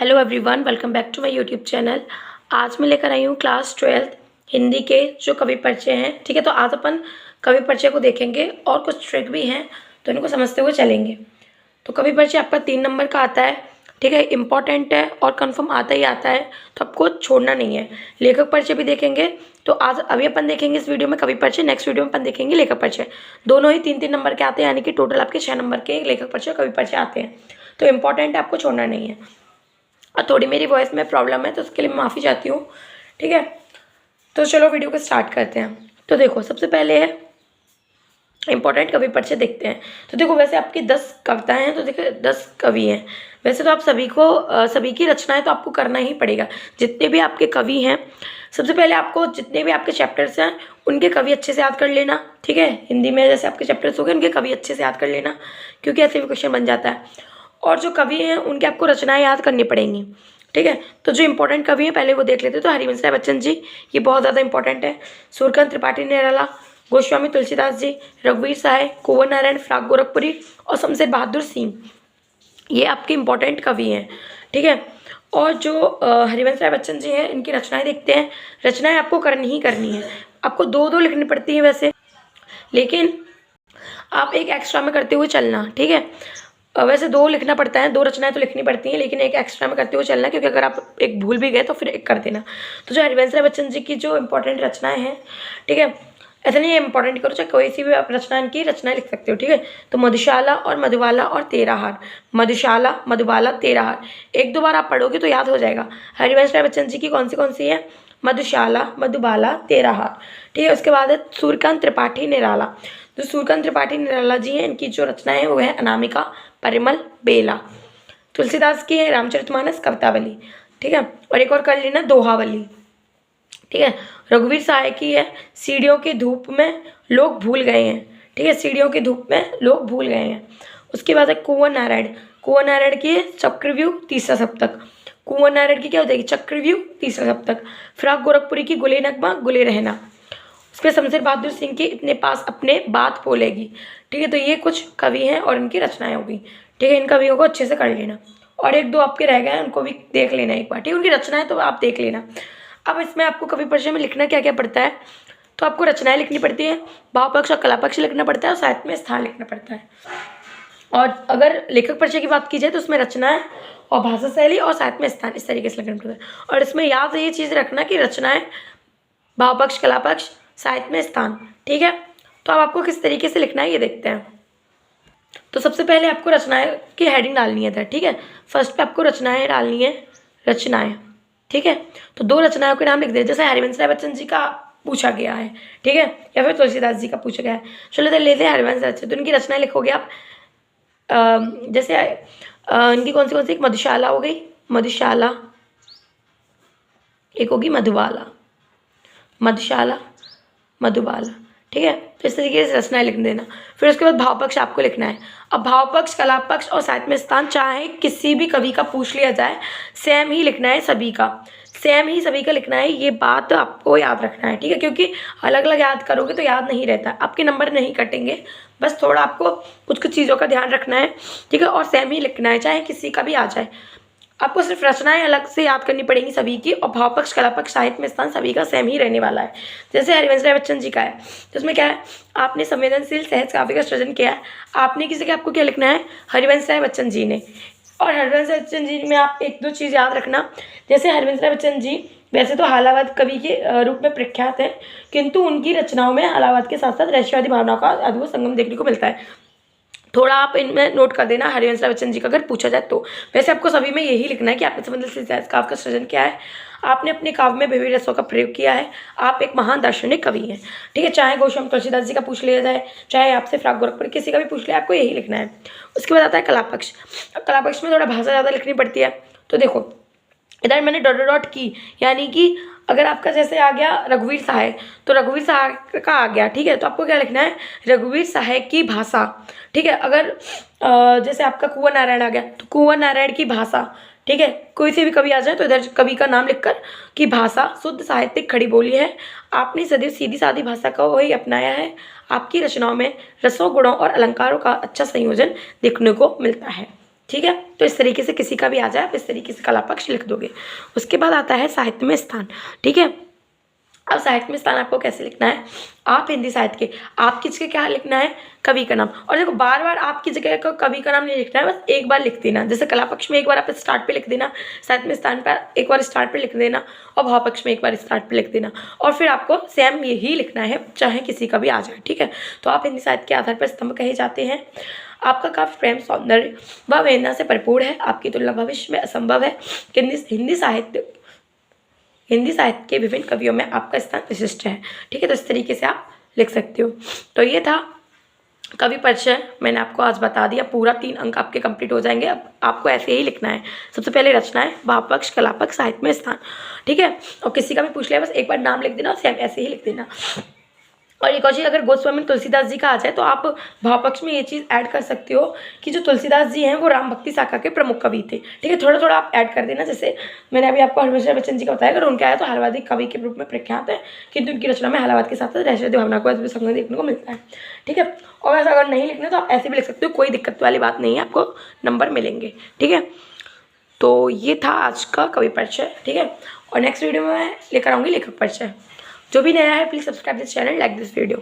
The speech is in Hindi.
Hello everyone, welcome back to my YouTube channel. आज मैं लेकर आई हूँ क्लास 12th हिंदी के जो कवि परिचय हैं। ठीक है, तो आज अपन कवि परिचय को देखेंगे और कुछ ट्रिक भी हैं, तो इनको समझते हुए चलेंगे। तो कवि परिचय आपका 3 नंबर का आता है। ठीक है, इंपॉर्टेंट है और कंफर्म आता ही आता है, तो आपको छोड़ना नहीं है। लेखक परिचय भी देखेंगे, तो आज अभी अपन देखेंगे इस वीडियो में कवि परिचय, नेक्स्ट वीडियो में अपन देखेंगे लेखक परिचय। दोनों ही 3-3 नंबर के आते हैं, यानी कि टोटल आपके 6 नंबर के लेखक परिचय कवि परिचय आते हैं। तो इंपॉर्टेंट है, आपको छोड़ना नहीं है। और थोड़ी मेरी वॉइस में प्रॉब्लम है, तो उसके लिए मैं माफ़ी चाहती हूँ। ठीक है, तो चलो वीडियो को स्टार्ट करते हैं। तो देखो, सबसे पहले है इंपॉर्टेंट कवि परिचय देखते हैं। तो देखो, वैसे आपकी 10 कविताएं हैं, तो देखो 10 कवि हैं। वैसे तो आप सभी की रचनाएं तो आपको करना ही पड़ेगा, जितने भी आपके कवि हैं। सबसे पहले आपको जितने भी आपके चैप्टर्स हैं उनके कवि अच्छे से याद कर लेना। ठीक है, हिंदी में जैसे आपके चैप्टर्स हो गए, उनके कवि अच्छे से याद कर लेना, क्योंकि ऐसे भी क्वेश्चन बन जाता है। और जो कवि हैं उनके आपको रचनाएं याद करनी पड़ेंगी। ठीक है, तो जो इंपॉर्टेंट कवि हैं पहले वो देख लेते हैं। तो हरिवंश राय बच्चन जी, ये बहुत ज़्यादा इंपॉर्टेंट है। सूर्यकांत त्रिपाठी निराला, गोस्वामी तुलसीदास जी, रघुवीर सहाय, कुंवर नारायण, फ्राक गोरखपुरी और शमशेर बहादुर सिंह, ये आपके इंपॉर्टेंट कवि हैं। ठीक है, और जो हरिवंश राय बच्चन जी हैं, इनकी रचनाएं देखते हैं। रचनाएं आपको करनी ही करनी है, आपको 2-2 लिखनी पड़ती हैं वैसे, लेकिन आप एक एक्स्ट्रा में करते हुए चलना। ठीक है, वैसे 2 लिखना पड़ता है, 2 रचनाएं तो लिखनी पड़ती हैं, लेकिन एक एक्स्ट्रा में करते हुए चलना, क्योंकि अगर आप एक भूल भी गए तो फिर एक कर देना। तो जो हरिवंश राय बच्चन जी की जो इंपॉर्टेंट रचनाएं हैं, ठीक है, ऐसा नहीं है इंपॉर्टेंट करो, चाहे कोई सी भी आप रचना इनकी रचनाएं लिख सकते हो। ठीक है, तो मधुशाला और मधुबाला और तेरा हार, मधुशाला मधुबाला तेरा हार, 1-2 बार आप पढ़ोगे तो याद हो जाएगा। हरिवंश राय बच्चन जी की कौन सी है? मधुशाला मधुबाला तेरा हार। ठीक है, उसके बाद है सूर्यकांत त्रिपाठी निराला। जो सूर्यकांत त्रिपाठी निराला जी हैं, इनकी जो रचनाएं हैं वो है अनामिका, परिमल, बेला। तुलसीदास की है रामचरितमानस, कवितावली। ठीक है, और एक और कर लेना, दोहावली। ठीक है, रघुवीर सहाय की है सीढ़ियों की धूप में लोग भूल गए हैं। ठीक है, सीढ़ियों की धूप में लोग भूल गए हैं। उसके बाद है कुंवर नारायण की है चक्रव्यूह तीसरा सप्तक। कुंवर नारायण की क्या हो जाएगी? चक्रव्यूह तीसरा सप्तक। फ्राक गोरखपुरी की गुले नगमा गुले रहना। उस पर शमशेर बहादुर सिंह की इतने पास अपने बात बोलेगी। ठीक है, तो ये कुछ कवि हैं और इनकी रचनाएं होगी। ठीक है, इन कवियों को अच्छे से कर लेना, और 1-2 आपके रह गए हैं, उनको भी देख लेना एक बार। ठीक है, उनकी रचनाएं तो आप देख लेना। अब इसमें आपको कवि परिचय में लिखना क्या क्या पड़ता है? तो आपको रचनाएं लिखनी पड़ती है, भाव पक्ष और कला पक्ष लिखना पड़ता है, और साहित्य में स्थान लिखना पड़ता है। और अगर लेखक परिचय की बात की जाए तो उसमें रचनाएं और भाषा शैली और साहित्य में स्थान इस तरीके से लिखना पड़ता है। और इसमें याद ये चीज़ रखना कि रचनाएं, भाव पक्ष, कला पक्ष, साहित्य में स्थान। ठीक है, तो अब आपको किस तरीके से लिखना है ये देखते हैं। तो सबसे पहले आपको रचनाएं की हेडिंग डालनी है। ठीक है, फर्स्ट पे आपको रचनाएं डालनी है, रचनाएं। ठीक है, तो 2 रचनाओं के नाम लिख दे, जैसे हरिवंश राय बच्चन जी का पूछा गया है। ठीक है, या फिर तुलसीदास जी का पूछा गया है। चलो तो लेते हैं हरिवंश राय, तो उनकी रचनाएं लिखोगे आप। जैसे इनकी कौन सी एक मधुशाला हो गई, मधुशाला। एक होगी मधुबाला, मधुशाला मधुबाला। ठीक है, तो इस तरीके से रचनाएं लिख देना। फिर उसके बाद भाव पक्ष आपको लिखना है। अब भाव पक्ष, कला पक्ष और साहित्य में स्थान चाहे किसी भी कवि का पूछ लिया जाए, सेम ही लिखना है सभी का, सेम ही सभी का लिखना है। ये बात आपको याद रखना है। ठीक है, क्योंकि अलग अलग याद करोगे तो याद नहीं रहता, आपके नंबर नहीं कटेंगे। बस थोड़ा आपको कुछ चीज़ों का ध्यान रखना है। ठीक है, और सेम ही लिखना है, चाहे किसी का भी आ जाए। आपको सिर्फ रचनाएं अलग से याद करनी पड़ेंगी सभी की, और भाव पक्ष, कला पक्ष, साहित्य में स्थान सभी का सेम ही रहने वाला है। जैसे हरिवंश राय बच्चन जी का है, तो उसमें क्या है? आपने संवेदनशील सहज काव्य का सृजन किया है। आपने किसी का, आपको क्या लिखना है? हरिवंश राय बच्चन जी ने। और हरिवंश राय बच्चन जी में आप 1-2 चीज़ याद रखना। जैसे हरिवंश राय बच्चन जी वैसे तो हालावाद कवि के रूप में प्रख्यात है, किंतु उनकी रचनाओं में हालावाद के साथ साथ रहस्यवादी भावनाओं का अद्भुत संगम देखने को मिलता है। थोड़ा आप इनमें नोट कर देना, हरिवंश राय बच्चन जी का अगर पूछा जाए तो। वैसे आपको सभी में यही लिखना है कि आपने संवेदनशील सहज काव्य का सृजन किया है, आपने अपने काव्य में विविध रसों का प्रयोग किया है, आप एक महान दार्शनिक कवि हैं। ठीक है, चाहे गोस्वामी तुलसीदास जी का पूछ लिया जाए, चाहे आपसे फ्राक गोरखपुरी किसी का भी पूछ लिया, आपको यही लिखना है। उसके बाद आता है कला पक्ष। अब कला पक्ष में थोड़ा भाषा ज़्यादा लिखनी पड़ती है। तो देखो, इधर मैंने डॉट की, यानी कि अगर आपका जैसे आ गया रघुवीर सहाय, तो रघुवीर सहाय का आ गया। ठीक है, तो आपको क्या लिखना है? रघुवीर सहाय की भाषा। ठीक है, अगर जैसे आपका कुंवर नारायण आ गया, तो कुंवर नारायण की भाषा। ठीक है, कोई से भी कवि आ जाए तो इधर कवि का नाम लिखकर कि भाषा शुद्ध साहित्यिक खड़ी बोली है, आपने सदैव सीधी सादी भाषा का वही अपनाया है, आपकी रचनाओं में रसों, गुणों और अलंकारों का अच्छा संयोजन देखने को मिलता है। ठीक है। तो इस तरीके से किसी का भी आ जाए आप इस तरीके से कला पक्ष लिख दोगे। उसके बाद आता है साहित्य में स्थान, ठीक है। अब साहित्य में स्थान आपको कैसे लिखना है, आप हिंदी साहित्य के आपकी जगह क्या लिखना है, कवि का नाम। और देखो बार बार आपकी जगह को कवि का नाम नहीं लिखना है, बस एक बार लिख देना। जैसे कला पक्ष में एक बार आप स्टार्ट पे लिख देना, साहित्य में स्थान पर एक बार स्टार्ट पे लिख देना, और भाव पक्ष में एक बार स्टार्ट पे लिख देना। और फिर आपको सेम यही लिखना है, चाहे किसी का भी आ जाए, ठीक है। तो आप हिंदी साहित्य के आधार पर स्तंभ कहे जाते हैं। आपका काव्य प्रेम सौंदर्य व वेदना से भरपूर है, आपकी तुलना भविष्य में असंभव है। हिंदी साहित्य के विभिन्न कवियों में आपका स्थान विशिष्ट है, ठीक है। तो इस तरीके से आप लिख सकते हो। तो ये था कवि परिचय, मैंने आपको आज बता दिया। पूरा 3 अंक आपके कंप्लीट हो जाएंगे। अब आपको ऐसे ही लिखना है। सबसे पहले रचना है, भाव पक्ष, कला पक्ष, साहित्य में स्थान, ठीक है। और किसी का भी पूछ लिया बस एक बार नाम लिख देना, सेम ऐसे ही लिख देना। और एक और चीज़, अगर गोस्वामी तुलसीदास जी का आ जाए तो आप भाव पक्ष में ये चीज़ ऐड कर सकते हो कि जो तुलसीदास जी हैं वो राम भक्ति शाखा के प्रमुख कवि थे, ठीक है। थोड़ा थोड़ा आप ऐड कर देना। जैसे मैंने अभी आपको हरभजन बच्चन जी का बताया, अगर उनके आया तो हलवादी कवि के रूप में प्रख्यात है, किंतु उनकी रचना में हलावाद के साथ साथ रहस्य भावना को संग देखने को मिलता है, ठीक है। और ऐसा अगर नहीं लिखना तो आप ऐसे भी लिख सकते हो, कोई दिक्कत वाली बात नहीं है, आपको नंबर मिलेंगे, ठीक है। तो ये था आज का कवि परिचय, ठीक है। और नेक्स्ट वीडियो में मैं लेकर आऊँगी लेखक परिचय। जो भी नया है please subscribe this channel, like this video.